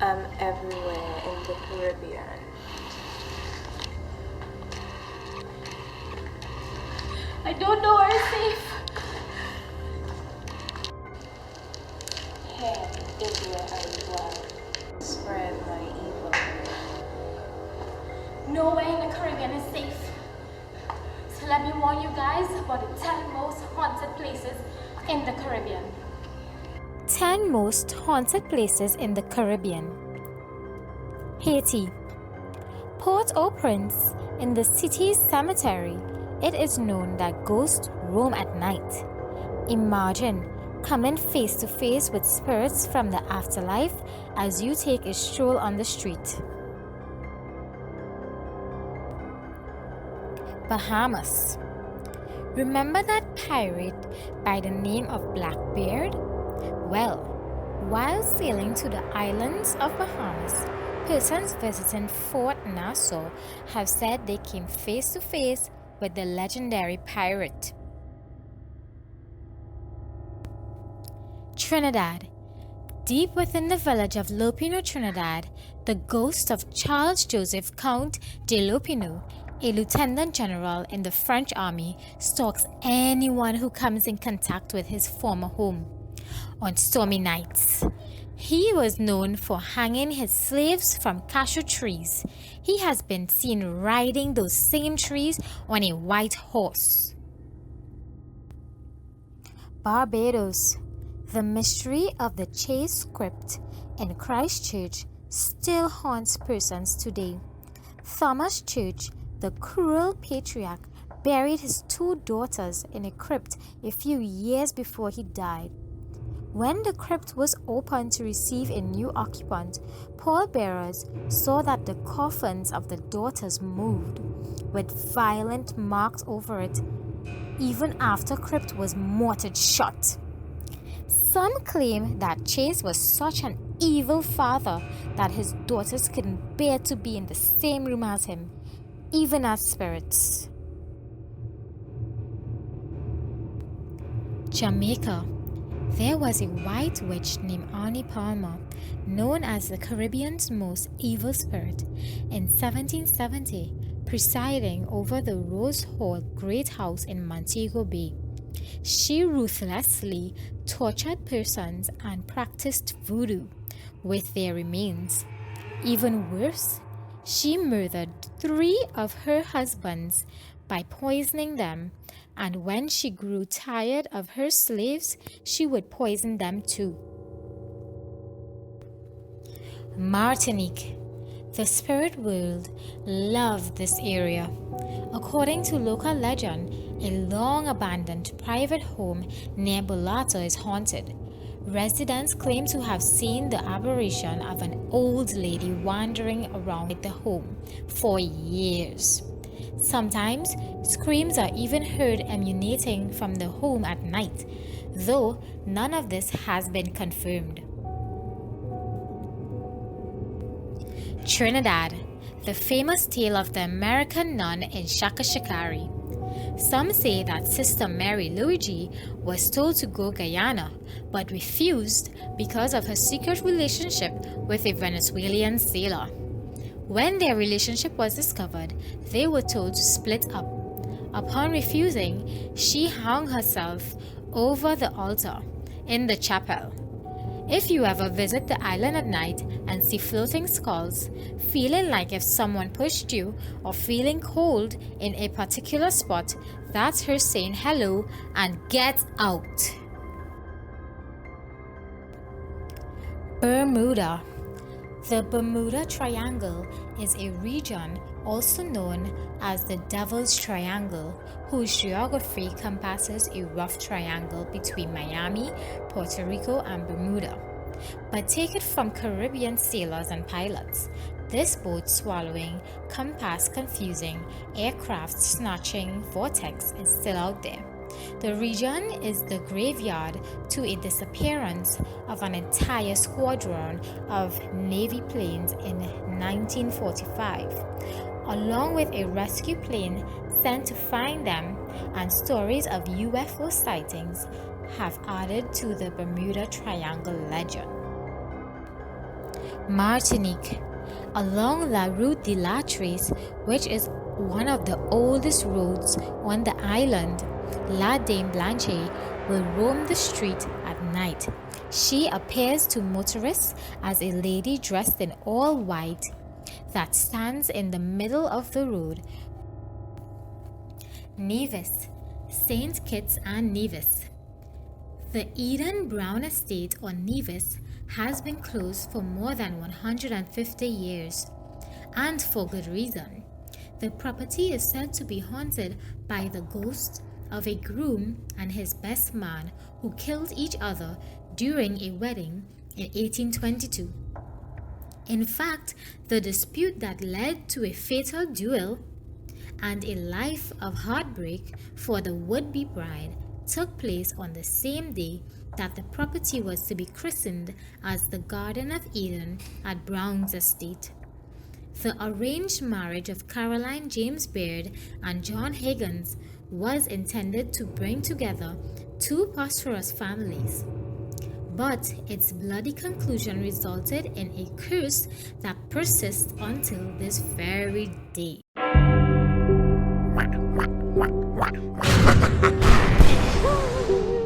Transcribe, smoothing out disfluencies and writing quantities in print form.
I'm everywhere in the Caribbean. I don't know where it's safe. Here is where I dwell. Spread my evil. Nowhere in the Caribbean is safe. So let me warn you guys about the 10 most haunted places in the Caribbean. 10 most haunted places in the Caribbean. Haiti. Port-au-Prince, in the city's cemetery, it is known that ghosts roam at night. Imagine coming face to face with spirits from the afterlife as you take a stroll on the street. Bahamas. Remember that pirate by the name of Blackbeard? Well, while sailing to the islands of Bahamas, persons visiting Fort Nassau have said they came face to face with the legendary pirate. Trinidad. Deep within the village of Lopinot, Trinidad, the ghost of Charles Joseph Count de Lopinot, a lieutenant general in the French army, stalks anyone who comes in contact with his former home. On stormy nights, he was known for hanging his slaves from cashew trees. He has been seen riding those same trees on a white horse. Barbados. The mystery of the chase script in Christchurch still haunts persons today. Thomas Church, the cruel patriarch, buried his 2 daughters in a crypt a few years before he died. When the crypt was opened to receive a new occupant, pallbearers saw that the coffins of the daughters moved, with violent marks over it, even after crypt was mortared shut. Some claim that Chase was such an evil father that his daughters couldn't bear to be in the same room as him, even as spirits. Jamaica. There was a white witch named Annie Palmer, known as the Caribbean's most evil spirit, in 1770, presiding over the Rose Hall Great House in Montego Bay. She ruthlessly tortured persons and practiced voodoo with their remains. Even worse, she murdered 3 of her husbands by poisoning them, and when she grew tired of her slaves, she would poison them too. Martinique. The spirit world loved this area. According to local legend, a long-abandoned private home near Balata is haunted. Residents claim to have seen the apparition of an old lady wandering around the home for years. Sometimes, screams are even heard emanating from the home at night, though none of this has been confirmed. Trinidad. The famous tale of the American nun in Chacachacare. Some say that Sister Mary Luigi was told to go Guyana, but refused because of her secret relationship with a Venezuelan sailor. When their relationship was discovered, they were told to split up. Upon refusing, she hung herself over the altar in the chapel. If you ever visit the island at night and see floating skulls, feeling like if someone pushed you, or feeling cold in a particular spot, that's her saying hello and get out. Bermuda. The Bermuda Triangle is a region also known as the Devil's Triangle, whose geography compasses a rough triangle between Miami, Puerto Rico, and Bermuda. But take it from Caribbean sailors and pilots. This boat swallowing, compass confusing, aircraft snatching vortex is still out there. The region is the graveyard to a disappearance of an entire squadron of Navy planes in 1945, along with a rescue plane sent to find them, and stories of UFO sightings have added to the Bermuda Triangle legend. Martinique. Along La Route de la Trace, which is one of the oldest roads on the island, La Dame Blanche will roam the street at night. She appears to motorists as a lady dressed in all white that stands in the middle of the road. Nevis, St. Kitts and Nevis. The Eden Browne estate on Nevis has been closed for more than 150 years, and for good reason. The property is said to be haunted by the ghost of a groom and his best man who killed each other during a wedding in 1822. In fact, the dispute that led to a fatal duel and a life of heartbreak for the would-be bride took place on the same day that the property was to be christened as the Garden of Eden at Browne's estate. The arranged marriage of Caroline James Baird and John Higgins was intended to bring together two prosperous families, but its bloody conclusion resulted in a curse that persists until this very day. Woo!